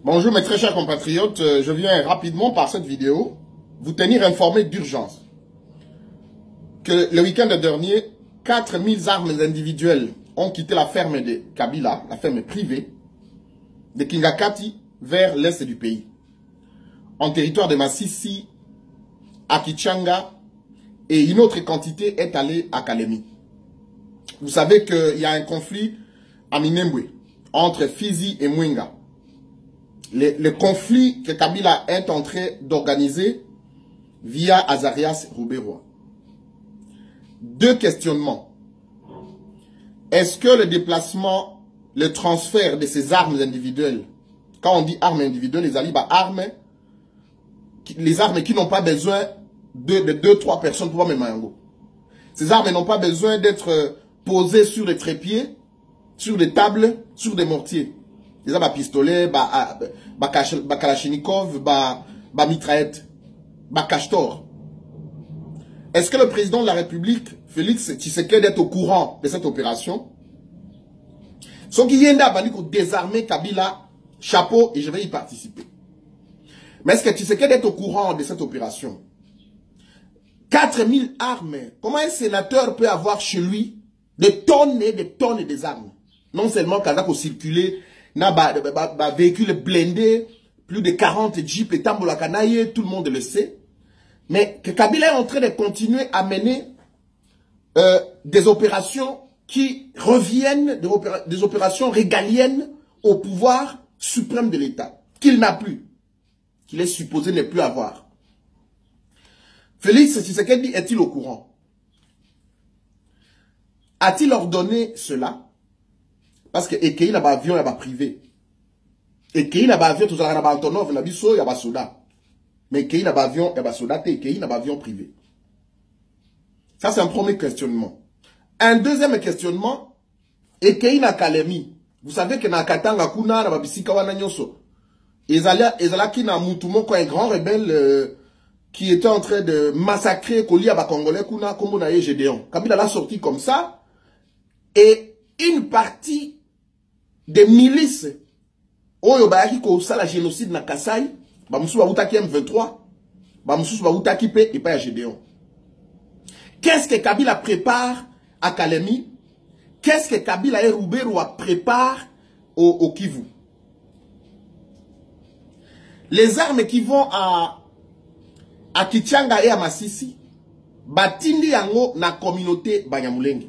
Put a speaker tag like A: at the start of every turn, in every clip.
A: Bonjour mes très chers compatriotes, je viens rapidement par cette vidéo vous tenir informé d'urgence que le week-end dernier, 4000 armes individuelles ont quitté la ferme de Kabila, la ferme privée de Kingakati vers l'est du pays, en territoire de Masisi, à Kichanga, et une autre quantité est allée à Kalemi. Vous savez qu'il y a un conflit à Minembwe entre Fizi et Mwenga. Le conflit que Kabila est en train d'organiser via Azarias Rouberois. Deux questionnements. Est-ce que le déplacement, le transfert de ces armes individuelles, quand on dit armes individuelles, les alibas armes, les armes qui n'ont pas besoin de 2-3 personnes pour mettre Mayango. Ces armes n'ont pas besoin d'être posées sur les trépieds, sur des tables, sur des mortiers. Ils ont des pistolets, des kalachnikov, des mitraillettes, des cachtor. Est-ce que le président de la République, Félix Tshisekedi, est au courant de cette opération? Ce qui vient d'abord pour désarmer Kabila, chapeau, et je vais y participer. Mais est-ce que Tshisekedi est au courant de cette opération? 4000 armes. Comment un sénateur peut avoir chez lui des tonnes et des tonnes des armes? Non seulement Kazak a circulé, n'a pas véhicule blindé, plus de 40 jeeps et tamboula kanaye, tout le monde le sait. Mais que Kabila est en train de continuer à mener des opérations qui reviennent, des opérations régaliennes au pouvoir suprême de l'État, qu'il n'a plus, qu'il est supposé ne plus avoir. Félix Tshisekedi est-il au courant? A-t-il ordonné cela? Parce que Ekei n'a pas avion, il n'y a pas privé. Ekei n'a pas avion, tout ça, il n'y a pas Antonov, il n'y a pas soda. Mais Ekei n'a pas avion, il n'y a pas soda, Ekei n'a pas avion privé. Ça, c'est un premier questionnement. Un deuxième questionnement, Ekei n'a Kalemi. Vous savez que na Katanga Kuna, na Babisika wana nyoso. Ezalaki na Mutumo, un grand rebelle qui était en train de massacrer Koli à Congolais Kuna, comme on a eu Gédéon. Kabila l'a sorti comme ça. Et une partie des milices, Oyo Bayaki ko la génocide na Kasai, Bamoussou Baoutaki M23, Bamoussou Baoutaki P et pas à Gédéon. Qu'est-ce que Kabila prépare à Kalemi? Qu'est-ce que Kabila et Rouberois prépare au Kivu? Les armes qui vont à Kichanga et à Masisi, batindi yango na communauté Banyamulenge.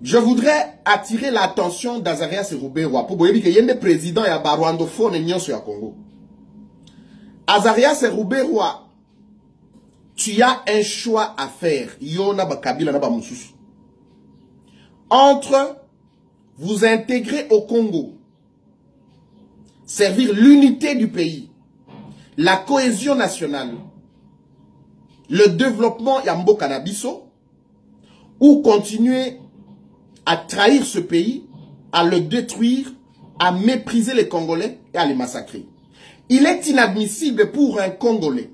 A: Je voudrais attirer l'attention d'Azarias Rouberois pour que y ait des présidents et barwandophone et sur le Congo. Azarias Rouberois, tu as un choix à faire. Yona Bakabila na Bamoussous. Entre vous intégrer au Congo, servir l'unité du pays, la cohésion nationale, le développement Yambo Cannabiso, ou continuer à trahir ce pays, à le détruire, à mépriser les Congolais et à les massacrer. Il est inadmissible pour un Congolais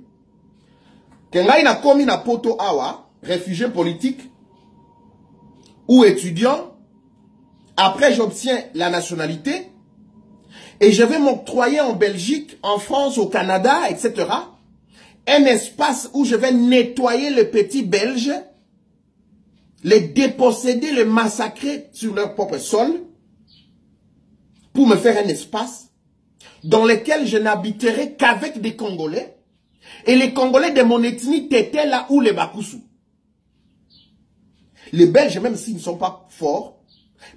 A: qu'il y a commis na poto awa, réfugié politique ou étudiant, après j'obtiens la nationalité et je vais m'octroyer en Belgique, en France, au Canada, etc. un espace où je vais nettoyer les petits Belges, les déposséder, les massacrer sur leur propre sol, pour me faire un espace dans lequel je n'habiterai qu'avec des Congolais, et les Congolais de mon ethnie étaient là où les Bakoussou. Les Belges, même s'ils ne sont pas forts,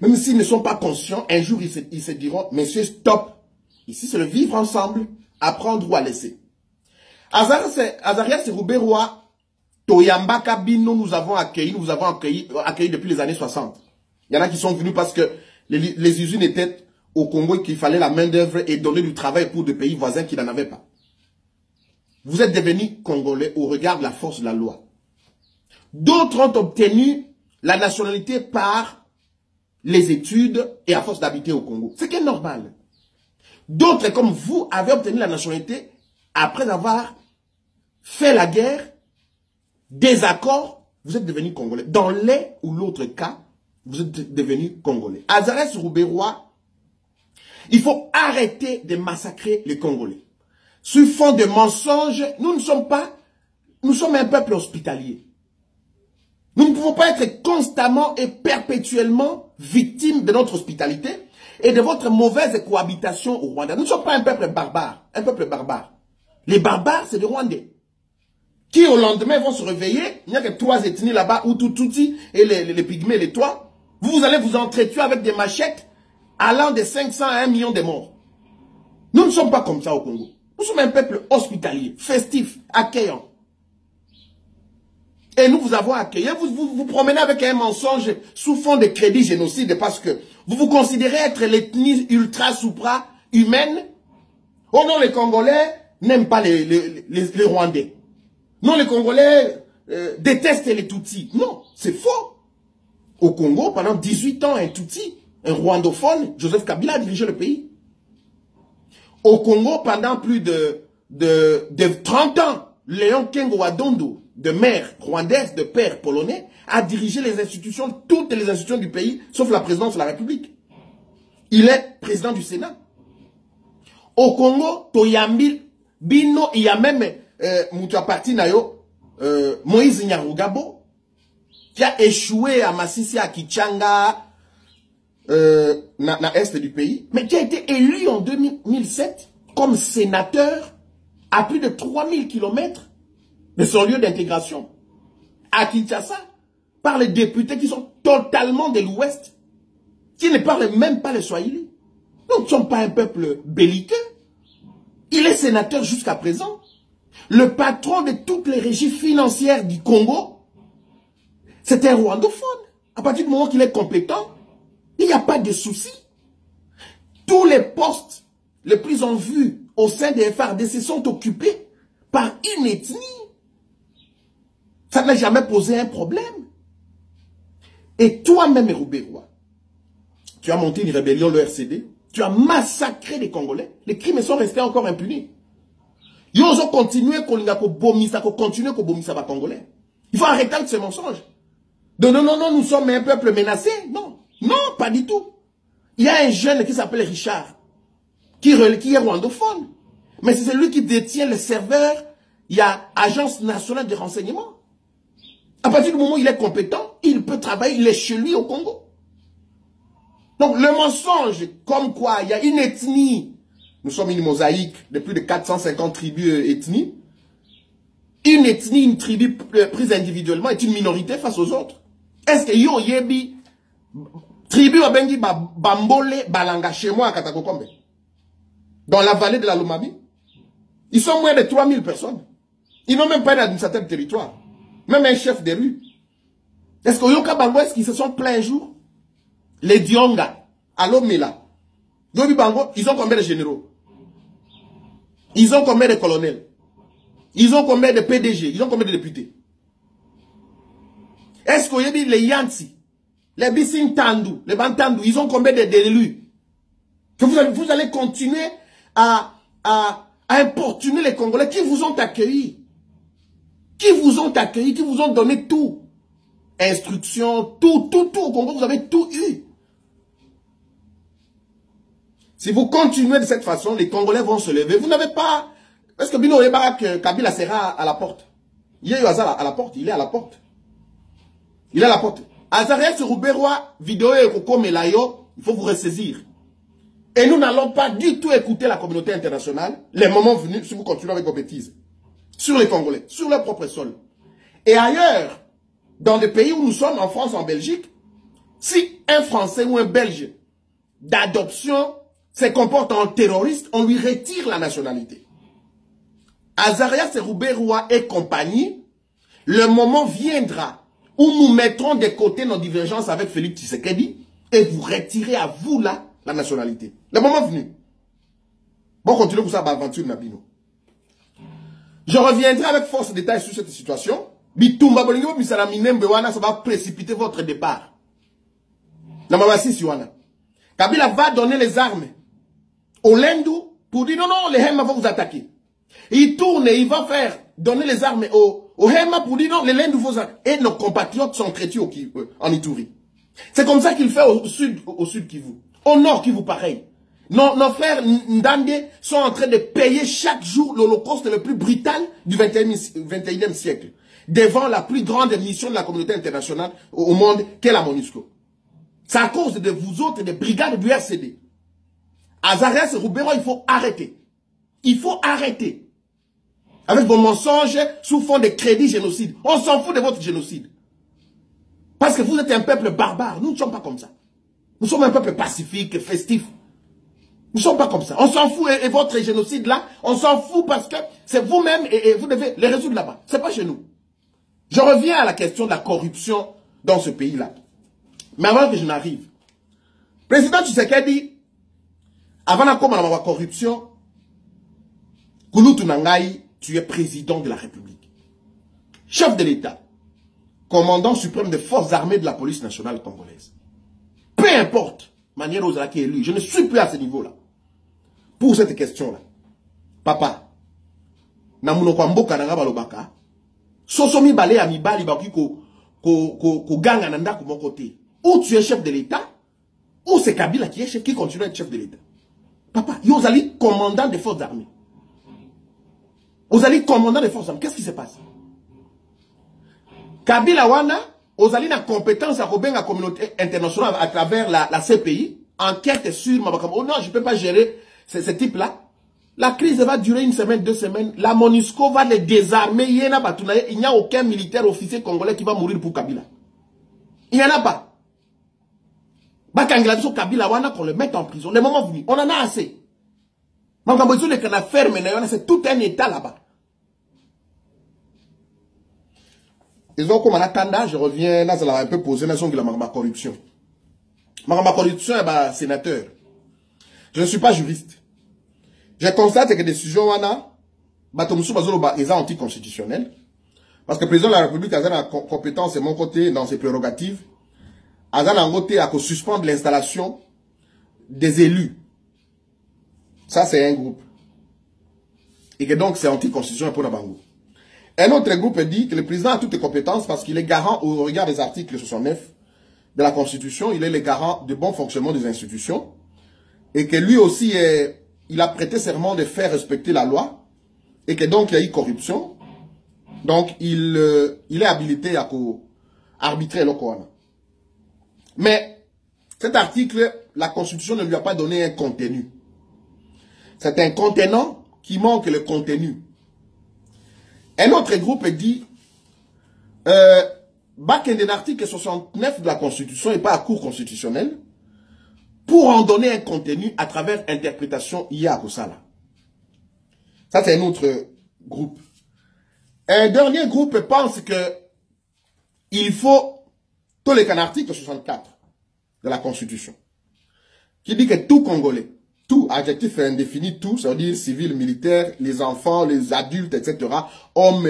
A: même s'ils ne sont pas conscients, un jour ils se diront, messieurs, stop, ici c'est le vivre ensemble, apprendre ou à laisser. Azarias Rouberois, Toyamba Kabino, nous avons accueilli depuis les années 60. Il y en a qui sont venus parce que les usines étaient au Congo et qu'il fallait la main d'œuvre et donner du travail pour des pays voisins qui n'en avaient pas. Vous êtes devenus Congolais au regard de la force de la loi. D'autres ont obtenu la nationalité par les études et à force d'habiter au Congo. C'est qui est normal. D'autres, comme vous, avez obtenu la nationalité après avoir fait la guerre, des accords, vous êtes devenus Congolais. Dans l'un ou l'autre cas, vous êtes devenus Congolais. Azarias Rouberois Il faut arrêter de massacrer les Congolais. Sur fond de mensonges, nous sommes un peuple hospitalier. Nous ne pouvons pas être constamment et perpétuellement victimes de notre hospitalité et de votre mauvaise cohabitation au Rwanda. Nous ne sommes pas un peuple barbare. Un peuple barbare. Les barbares, c'est des Rwandais. Qui au lendemain vont se réveiller. Il n'y a que 3 ethnies là-bas, Hutu-Tutsi et les Pygmées, les Toits. Vous allez vous entretuer avec des machettes allant de 500 à 1 million de morts. Nous ne sommes pas comme ça au Congo. Nous sommes un peuple hospitalier, festif, accueillant. Et nous vous avons accueilli. Vous promenez avec un mensonge sous fond de crédit génocide parce que vous vous considérez être l'ethnie ultra-supra-humaine. Oh non, les Congolais n'aiment pas les Rwandais. Non, les Congolais détestent les Tutsis. Non, c'est faux. Au Congo, pendant 18 ans, un Tutsi, un rwandophone, Joseph Kabila a dirigé le pays. Au Congo, pendant plus de 30 ans, Léon Kengo Adondo, de mère rwandaise, de père polonais, a dirigé les institutions, toutes les institutions du pays, sauf la présidence de la République. Il est président du Sénat. Au Congo, Toyambi, Bino, il y a même Moutiaparti Nayo, Moïse Nyarugabo, qui a échoué à Massissi, à Kichanga, na est du pays, mais qui a été élu en 2007 comme sénateur à plus de 3000 km de son lieu d'intégration à Kinshasa par les députés qui sont totalement de l'Ouest, qui ne parlent même pas le Swahili. Nous ne sommes pas un peuple belliqueux. Il est sénateur jusqu'à présent. Le patron de toutes les régies financières du Congo, c'est un rwandophone. À partir du moment qu'il est compétent, il n'y a pas de souci. Tous les postes les plus en vue au sein des FARDC sont occupés par une ethnie. Ça n'a jamais posé un problème. Et toi-même, Rouberois, tu as monté une rébellion, le RCD, tu as massacré les Congolais. Les crimes sont restés encore impunis. Ils ont continué à continuer à bomber les Congolais. Il faut arrêter avec ces mensonges. Non, nous sommes un peuple menacé. Non, pas du tout. Il y a un jeune qui s'appelle Richard, qui est rwandophone. Mais c'est celui qui détient le serveur. Il y a Agence nationale de renseignement. À partir du moment où il est compétent, il peut travailler, il est chez lui au Congo. Donc le mensonge, comme quoi il y a une ethnie, nous sommes une mosaïque de plus de 450 tribus ethnies. Une ethnie, une tribu prise individuellement est une minorité face aux autres. Est-ce que yo yebi tribu wabengi bambole balanga chez moi à Katakokombe, dans la vallée de la Lomabi? Ils sont moins de 3000 personnes. Ils n'ont même pas d'administrateur de territoire. Même un chef de rue. Est-ce qu'au Yoka Bango, est-ce qu'ils se sont plaints un jour? Les Dionga, à Lomela, Yobi Bango, ils ont combien de généraux? Ils ont combien de colonels? Ils ont combien de PDG? Ils ont combien de députés? Est-ce qu'il y a les Yansi, les Bissintandu, les Bantandu, ils ont combien d'élus? Que vous allez continuer à importuner les Congolais qui vous ont accueillis. Qui vous ont accueilli, qui vous ont donné tout. Instruction, tout au Congo, vous avez tout eu. Si vous continuez de cette façon, les Congolais vont se lever. Vous n'avez pas... Est-ce que Bino Ebarak, Kabila sera à la porte? Il y a eu Azar à la porte, il est à la porte. Il est à la porte. Azarias Rouberois, vidéo et Koko Melayo, il faut vous ressaisir. Et nous n'allons pas du tout écouter la communauté internationale, les moments venus, si vous continuez avec vos bêtises. Sur les Congolais, sur leur propre sol. Et ailleurs, dans des pays où nous sommes, en France, en Belgique, si un Français ou un Belge d'adoption se comporte en terroriste, on lui retire la nationalité. Azarias Rouberois et compagnie, le moment viendra où nous mettrons de côté nos divergences avec Félix Tshisekedi et vous retirez à vous là la nationalité. Le moment venu. Bon, continuez pour ça, aventure Nabino. Je reviendrai avec force de détails sur cette situation. Bitumba Bolingo, Misala Minembe Wana, ça va précipiter votre départ. Namabasi Siwana. Kabila va donner les armes au Lendou pour dire non, les Hema vont vous attaquer. Il tourne et il va faire donner les armes au Hema pour dire non, les Lendou vont vous attaquer. Et nos compatriotes sont traités en Ituri. C'est comme ça qu'il fait au sud Kivu. Au nord Kivu, pareil. Nos frères Ndandé sont en train de payer chaque jour l'holocauste le plus brutal du 21e siècle, devant la plus grande mission de la communauté internationale au monde, qu'est la MONUSCO. C'est à cause de vous autres, des brigades du RCD. Azarès et Roubero, il faut arrêter. Il faut arrêter. Avec vos mensonges sous fond de crédit génocide. On s'en fout de votre génocide. Parce que vous êtes un peuple barbare. Nous ne sommes pas comme ça. Nous sommes un peuple pacifique, festif. Nous ne sommes pas comme ça. On s'en fout et votre génocide là, on s'en fout parce que c'est vous-même et vous devez les résoudre là-bas. Ce n'est pas chez nous. Je reviens à la question de la corruption dans ce pays-là. Mais avant que je n'arrive, président Tshisekedi, avant la corruption, Kouloutou Nangaï, tu es président de la République. Chef de l'État. Commandant suprême des forces armées de la police nationale congolaise. Peu importe, manière aux qui est élu, je ne suis plus à ce niveau-là. Pour cette question-là. Papa, namuno kwa mboka nanga balobaka, sosomi bale ya mibali baki ko ganga nanda ko mon côté. Ou tu es chef de l'État, ou c'est Kabila qui est chef, qui continue à être chef de l'État. Papa, Yozali, commandant des forces armées. Ozali, commandant des forces armées. Qu'est-ce qui se passe? Kabila wana, Ozali na compétence à Robin la communauté internationale à travers la CPI, enquête sur Mabakam. Oh non, je ne peux pas gérer ce type-là. La crise va durer 1 semaine, 2 semaines. La MONUSCO va les désarmer. Il n'y a aucun militaire officier congolais qui va mourir pour Kabila. Il n'y en a pas. Bakangla Kabila wana qu'on le mette en prison. Le moment venu, on en a assez. C'est tout un état là-bas. Ils ont comme en attendant, je reviens, là, ça l'a un peu posé, là, ma corruption. Ma corruption, sénateur. Je ne suis pas juriste. Je constate que les décisions, ils sont anticonstitutionnelles. Parce que le président de la République a une compétence, c'est mon côté, dans ses prérogatives. A un côté à suspendre l'installation des élus. Ça, c'est un groupe. Et que donc, c'est anticonstitutionnel pour Nabango. Un autre groupe dit que le président a toutes les compétences parce qu'il est garant au regard des articles 69 de la Constitution. Il est le garant du bon fonctionnement des institutions. Et que lui aussi, il a prêté serment de faire respecter la loi. Et que donc, il y a eu corruption. Donc, il est habilité à arbitrer le Coran. Mais, cet article, la Constitution ne lui a pas donné un contenu. C'est un contenant qui manque le contenu. Un autre groupe dit, l'article 69 de la Constitution et pas à cour constitutionnelle, pour en donner un contenu à travers interprétation IA à Kosala. Ça, c'est un autre groupe. Un dernier groupe pense que il faut tous les articles 64 de la Constitution, qui dit que tout Congolais, tout, adjectif indéfini, tout, ça veut dire civil, militaire, les enfants, les adultes, etc., hommes,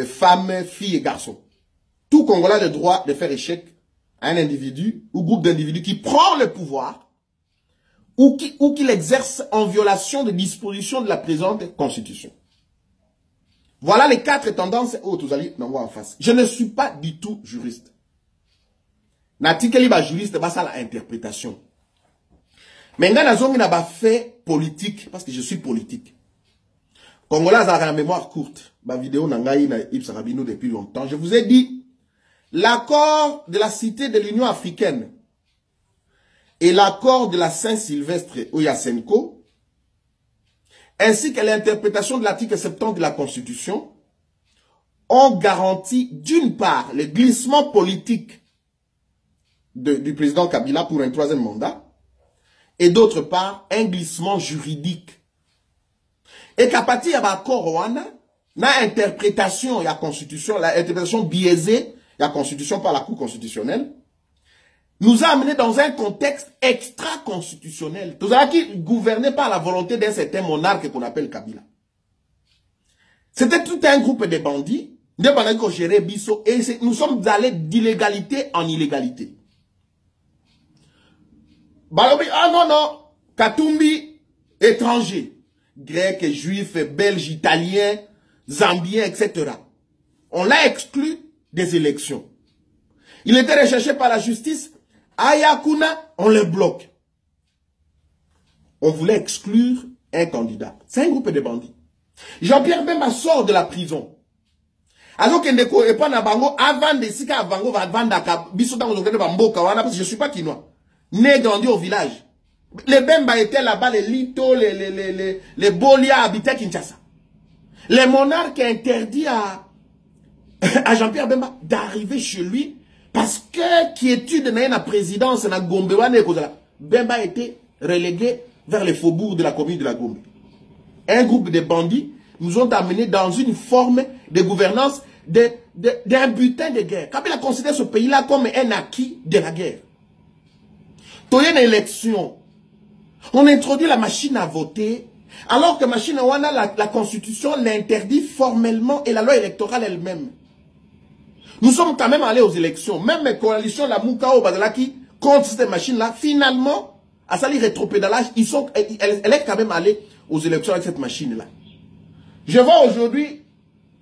A: femmes, filles et garçons. Tout Congolais a le droit de faire échec à un individu ou groupe d'individus qui prend le pouvoir ou qui l'exerce en violation des dispositions de la présente Constitution. Voilà les 4 tendances. Oh, tous allez, non, en face. Je ne suis pas du tout juriste. Natikeli ba juriste, bah ça la interprétation. Maintenant, on a fait politique, parce que je suis politique. Congolais a la mémoire courte. Ma vidéo nangaï na Ipsarabino depuis longtemps. Je vous ai dit, l'accord de la Cité de l'Union africaine et l'accord de la Saint-Sylvestre Oyasenko, ainsi que l'interprétation de l'article 70 de la Constitution, ont garanti d'une part le glissement politique du président Kabila pour un 3e mandat, et d'autre part, un glissement juridique. Et qu'à partir de l'accord Rwanda, la interprétation de la Constitution, l'interprétation biaisée de la Constitution par la Cour constitutionnelle, nous a amené dans un contexte extra-constitutionnel. Tout ça qui gouverné par la volonté d'un certain monarque qu'on appelle Kabila. C'était tout un groupe de bandits, de bandits qui ont géré Bisso, et nous sommes allés d'illégalité en illégalité. Balobi, ah non, non, Katumbi, étranger, grec, juif, belge, italien, zambien, etc. On l'a exclu des élections. Il était recherché par la justice, Ayakuna, on le bloque. on voulait exclure un candidat. C'est un groupe de bandits. Jean-Pierre Bemba sort de la prison. Alors que Ndeko et pas na bango, avant de sika bango va vendre bisota ngozokende bamboka wana parce que je suis pas quinois. Né grandi au village. Les Bemba étaient là-bas, les Lito, les Bolia habitaient Kinshasa. Les monarques interdit à Jean-Pierre Bemba d'arriver chez lui parce que quiétude n'a la présidence na Gombe wana kozala. Bemba a été relégué vers les faubourgs de la commune de la Gombe. Un groupe de bandits nous ont amenés dans une forme de gouvernance d'un butin de guerre. Kabila considère ce pays-là comme un acquis de la guerre. Il y a une élection. On introduit la machine à voter, alors que machine à voter, la constitution l'interdit formellement et la loi électorale elle-même. Nous sommes quand même allés aux élections. Même les coalitions, la Moukao, Bazalaki, contre cette machine-là, finalement, à Sali rétropédalage, elle est quand même allée aux élections avec cette machine-là. Je vois aujourd'hui,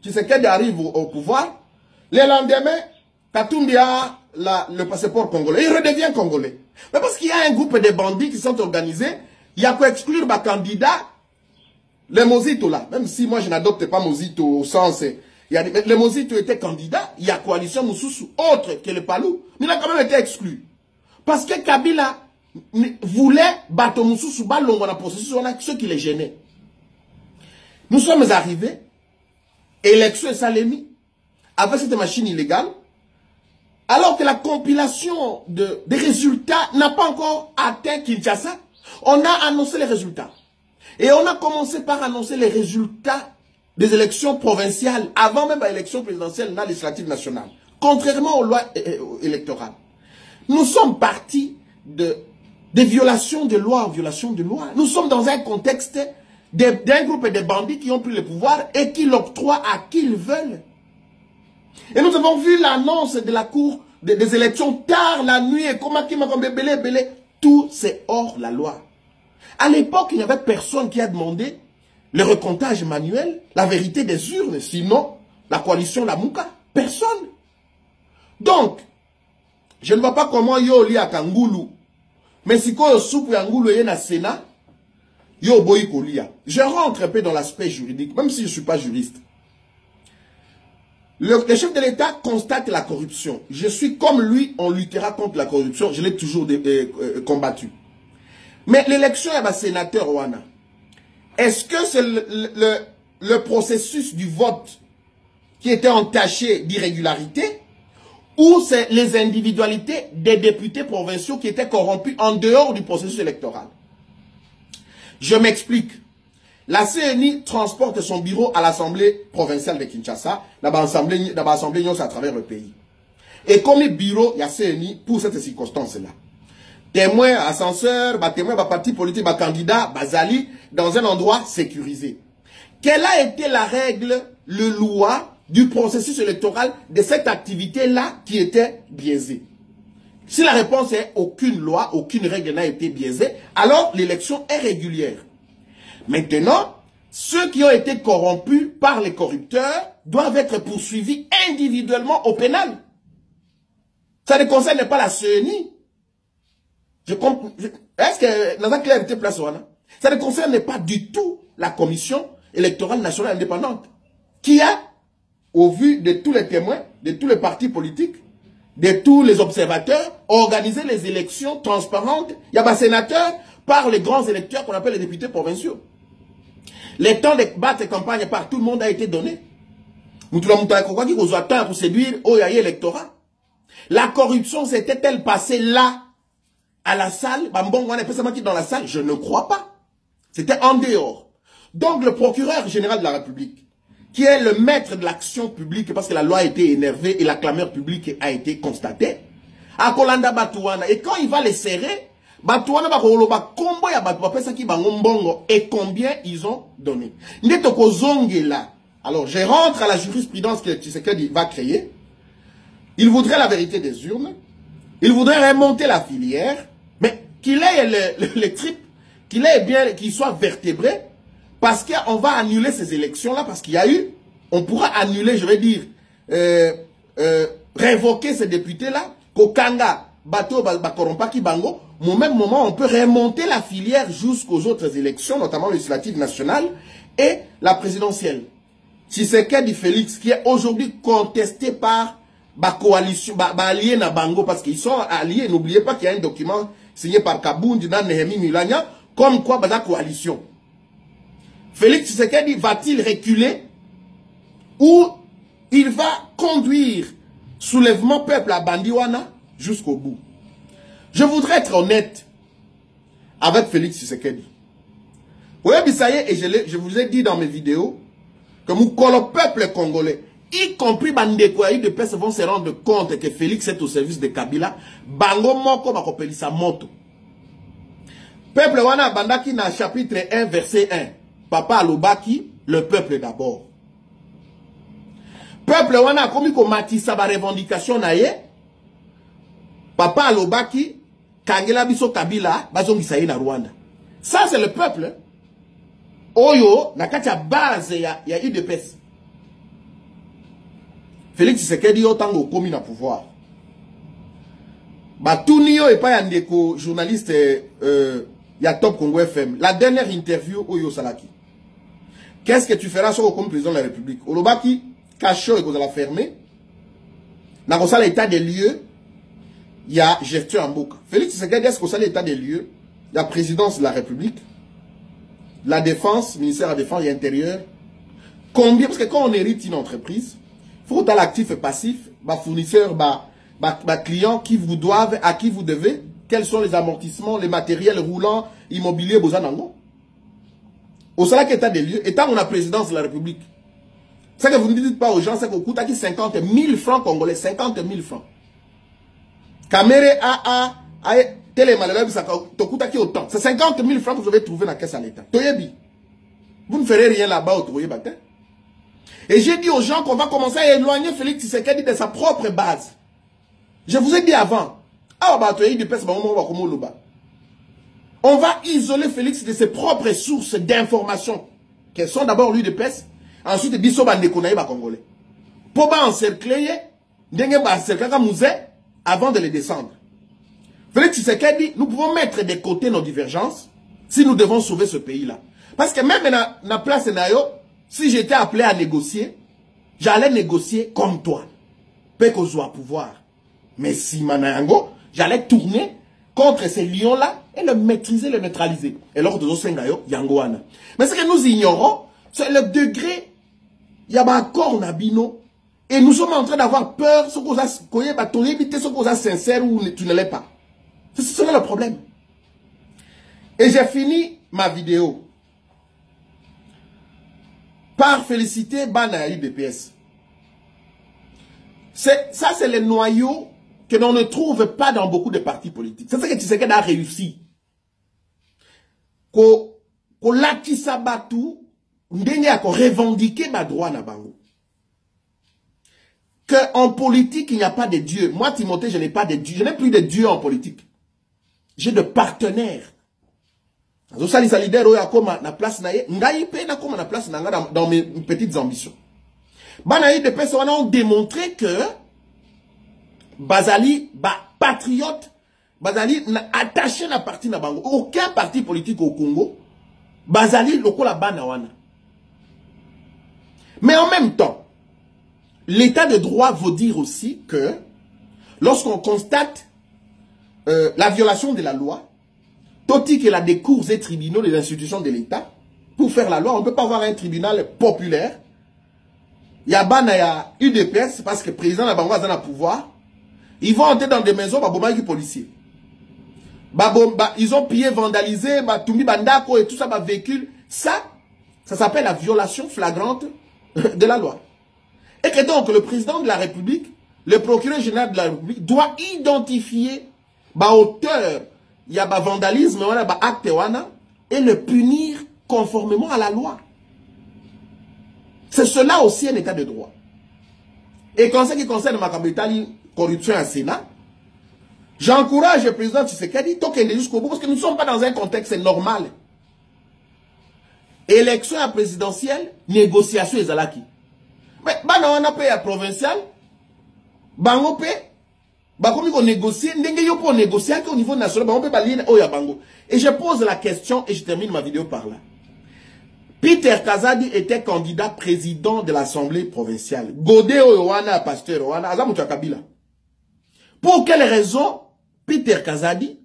A: Tshisekedi arrive au pouvoir, le lendemain, Katumbi a le passeport congolais, il redevient congolais. Mais parce qu'il y a un groupe de bandits qui sont organisés, il y a qu'à exclure ma candidat, les Mozito là, même si moi je n'adopte pas Mozito au sens, les Mozito étaient candidats, il y a coalition Moussoussou, autre que le Palou, mais il a quand même été exclu. Parce que Kabila voulait battre Moussoussou, dans la processus, on a ceux qui les gênaient. Nous sommes arrivés, élection et Salemi, avec cette machine illégale, alors que la compilation des résultats n'a pas encore atteint Kinshasa, on a annoncé les résultats. Et on a commencé par annoncer les résultats des élections provinciales, avant même l'élection présidentielle législative nationale, contrairement aux lois électorales. Nous sommes partis de violations de loi en violation de loi. Nous sommes dans un contexte d'un groupe de bandits qui ont pris le pouvoir et qui l'octroient à qui ils veulent. Et nous avons vu l'annonce de la cour des élections tard la nuit et comment tout c'est hors la loi. À l'époque, il n'y avait personne qui a demandé le recomptage manuel, la vérité des urnes, sinon la coalition la Mouka. Personne. Donc, je ne vois pas comment yo li a Kangoulou. Mais si ko soupe Kangoulou est na Sénat, yo boy kolia. Je rentre un peu dans l'aspect juridique, même si je ne suis pas juriste. Le chef de l'État constate la corruption. Je suis comme lui, on luttera contre la corruption. Je l'ai toujours combattu. Mais l'élection est un sénateur Ouana. Est-ce que c'est le processus du vote qui était entaché d'irrégularité ou c'est les individualités des députés provinciaux qui étaient corrompus en dehors du processus électoral? Je m'explique. La CNI transporte son bureau à l'Assemblée provinciale de Kinshasa, dans l'Assemblée à travers le pays. Et comme bureau, il y a CNI pour cette circonstance-là. Témoin, ascenseur, témoin, parti politique, candidat, Bazali, dans un endroit sécurisé. Quelle a été la règle, le loi du processus électoral de cette activité-là qui était biaisée? Si la réponse est aucune loi, aucune règle n'a été biaisée, alors l'élection est régulière. Maintenant, ceux qui ont été corrompus par les corrupteurs doivent être poursuivis individuellement au pénal. Ça ne concerne pas la CENI. Est-ce que dans un clair de place, ça ne concerne pas du tout la Commission électorale nationale indépendante, qui a, au vu de tous les témoins, de tous les partis politiques, de tous les observateurs, organisé les élections transparentes. Il y a des sénateurs par les grands électeurs qu'on appelle les députés provinciaux. Le temps de battre campagne par tout le monde a été donné. Nous pour séduire au électorat. La corruption s'était-elle passée là, à la salle? Dans la salle, je ne crois pas. C'était en dehors. Donc le procureur général de la République, qui est le maître de l'action publique, parce que la loi a été énervée et la clameur publique a été constatée, à Kolanda Batouana, et quand il va les serrer, Batouana va roloba combo ya Batouana qui bangombongo et combien ils ont donné. Netoko là. Alors je rentre à la jurisprudence que Tshisekedi va créer. Il voudrait la vérité des urnes. Il voudrait remonter la filière, mais qu'il ait le trip, qu'il ait bien, qu'il soit vertébré, parce qu'on va annuler ces élections-là, parce qu'il y a eu, on pourra annuler, je vais dire, révoquer ces députés-là, Kokanga, Bato, Bakorompa, Kibango, au même moment, on peut remonter la filière jusqu'aux autres élections, notamment législatives nationales et la présidentielle. Tshisekedi Félix, qui est aujourd'hui contesté par la coalition, alliés na Bango, parce qu'ils sont alliés. N'oubliez pas qu'il y a un document signé par Kabundi, Nehemi Milanya, comme quoi la coalition. Félix Tshisekedi va-t-il reculer ou il va conduire soulèvement peuple à Bandiwana jusqu'au bout? Je voudrais être honnête avec Félix Tshisekedi. Oui, ça y est, et je vous ai dit dans mes vidéos que le peuple congolais, y compris Bandekouaï de PES, vont se rendre compte que Félix est au service de Kabila. Bango moko bakopeli sa moto. Peuple wana bandaki na chapitre 1 verset 1. Papa alobaki, le peuple d'abord. Peuple wana komi ko matisa ba revendication na ye. Papa alobaki, kangela biso Kabila, bazongisa ye na Rwanda. Ça c'est le peuple. Oyo, na kati ya base ya UDPS. Félix Tshisekedi yo tango komi na pouvoir. Batuni yo epa ya ndeko journaliste ya Top Congo FM. La dernière interview Oyo Salaki. Qu'est-ce que tu feras sur comme président de la République? Olobaki, Kacho et la fermer. Na kosala l'état des lieux, il y a gestion en boucle. Félix Tshisekedi, est-ce que l'état des lieux, il y a présidence de la République, la défense, ministère de la défense et intérieur. Combien? Parce que quand on hérite une entreprise, il faut que l'actif et passif, fournisseur, client qui vous doivent, à qui vous devez, quels sont les amortissements, les matériels roulants, immobiliers, bozanango. Au salaire état des lieux, étant on a présidence de la République. Ce que vous ne dites pas aux gens, c'est qu'on coûte 50 000 francs congolais, 50 000 francs. Caméré télémalade, ça coûte autant. C'est 50 000 francs que vous avez trouvé dans la caisse à l'État. Vous ne ferez rien là-bas au Toye Batin. Et j'ai dit aux gens qu'on va commencer à éloigner Félix Tshisekedi de sa propre base. Je vous ai dit avant. On va isoler Félix de ses propres sources d'informations. Quelles sont d'abord lui de PES. Ensuite, Bisso Bandekonaï Congolais. Pour encercler, avant de les descendre. Félix Tshisekedi, nous pouvons mettre de côté nos divergences si nous devons sauver ce pays-là. Parce que même dans la place Nayo, si j'étais appelé à négocier, j'allais négocier comme toi. Peu qu'on soit à pouvoir. Mais si Manayango, j'allais tourner contre ces lions-là et le maîtriser, le neutraliser. Et lors de Zosengayo, Yangoana. Mais ce que nous ignorons, c'est le degré, il y a un accord Nabino. Et nous sommes en train d'avoir peur, ce qu'on a sincère ou tu ne l'es pas. C'est cela le problème. Et j'ai fini ma vidéo par féliciter Banaï BPS. Ça, c'est le noyau que l'on ne trouve pas dans beaucoup de partis politiques. C'est ça que Tshisekedi a réussi. Ko laki sabatu, ndenge a revendiquer ma droit na bango. En politique, il n'y a pas de Dieu. Moi, Timothée, je n'ai pas de Dieu. Je n'ai plus de Dieu en politique. J'ai de partenaires. Dans mes petites ambitions. Banaï de personnes ont démontré que Bazali, patriote, Bazali n'a attaché la partie na bango. Aucun parti politique au Congo, Bazali lokola banawana. Mais en même temps, l'état de droit veut dire aussi que lorsqu'on constate la violation de la loi, toti qu'il a des cours et tribunaux des institutions de l'État, pour faire la loi, on ne peut pas avoir un tribunal populaire. Il y a UDPS parce que le président de Bango a un pouvoir. Ils vont entrer dans des maisons, qui policiers. Ils ont pillé, vandalisé, Tumbi Bandako et tout ça, véhicule. Ça s'appelle la violation flagrante de la loi. Et que donc le président de la République, le procureur général de la République doit identifier auteur, il y a vandalisme, acte et le punir conformément à la loi. C'est cela aussi un état de droit. Et quand ce qui concerne ma capitale corruption à Sénat, j'encourage le président Tshisekedi d'aller jusqu'au bout parce que nous ne sommes pas dans un contexte normal. Élection à présidentielle, négociation et zalaki. Mais on a payé à provincial, bango payé, Bah, comme on négocie, pour négocier au niveau national, bah, on peut pas lire au Yabango. Et je pose la question et je termine ma vidéo par là. Peter Kazadi était candidat président de l'Assemblée provinciale. Godé Oyoana, pasteur Oyoana, Azamutua Kabila. Pour quelle raison Peter Kazadi,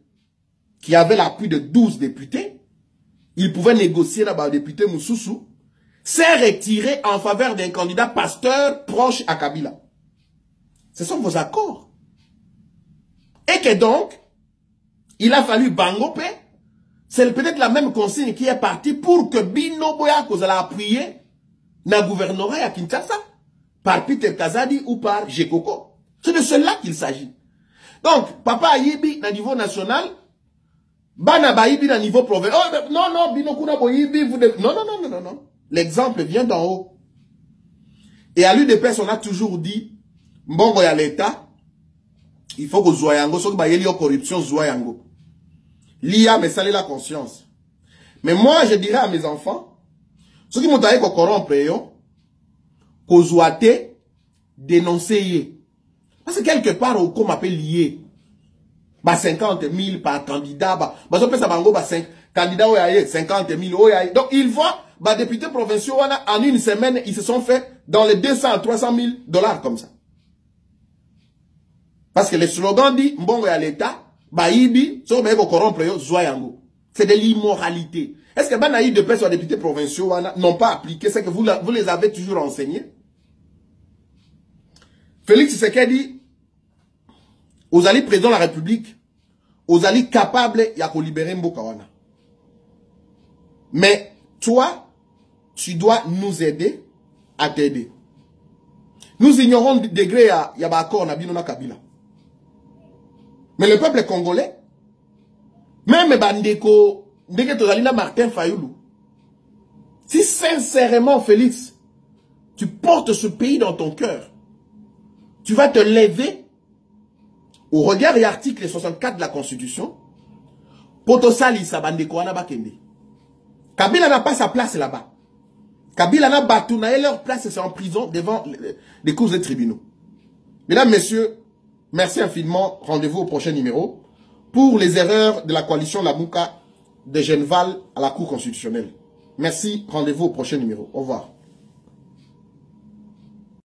A: qui avait l'appui de 12 députés, il pouvait négocier là-bas, député Moussoussou, s'est retiré en faveur d'un candidat pasteur proche à Kabila. Ce sont vos accords. Et que donc, il a fallu Bangope. C'est peut-être la même consigne qui est partie pour que Bino Boya Kozala appuyer na gouvernorat à Kinshasa par Peter Kazadi ou par Jekoko. C'est de cela qu'il s'agit. Donc, Papa Ayibi na niveau national, Bana Bayibi na niveau provincial. Oh, non, non, Bino Kuna Boyibi, vous devez... Non, non, non, non, non, non. L'exemple vient d'en haut. Et à l'UDPS, on a toujours dit, Mbongo ya l'État, il faut que Zouayango, soit que y a corruption, Zouayango. L'IA me salé la conscience. Mais moi, je dirais à mes enfants, ceux qui m'ont taillé qu'on corrompe, qu'on zoate, dénoncer. Parce que quelque part, on m'appelle lié. Bah, 50 000 par candidat, bah, ça peut ça bango, bah, 5 candidats, 50 000, donc, ils voient, bah, députés provinciaux, en une semaine, ils se sont fait dans les 200 à 300 000 $ comme ça. Parce que le slogan dit, Mbongo ya l'État, Baïbi, c'est de l'immoralité. Est-ce que Banaï de personnes députés provinciaux n'ont pas appliqué ce que vous les avez toujours enseignés? Félix Tshisekedi, aux alliés président de la République, aux alliés capables, il y a qu'à libérer Mbokawana. Mais toi, tu dois nous aider à t'aider. Nous ignorons le degré à Yabakor Nabinona Kabila. Mais le peuple congolais, même Bandeko, Ndeke Martin Fayoulou, si sincèrement, Félix, tu portes ce pays dans ton cœur, tu vas te lever au regard de l'article 64 de la Constitution, Potosali sa Bandeko Anabakende. Kabila n'a pas sa place là-bas. Kabila n'a pas tout, leur place, c'est en prison devant les cours des tribunaux. Mesdames, messieurs, merci infiniment. Rendez-vous au prochain numéro pour les erreurs de la coalition Lamouka de Genval à la Cour constitutionnelle. Merci. Rendez-vous au prochain numéro. Au revoir.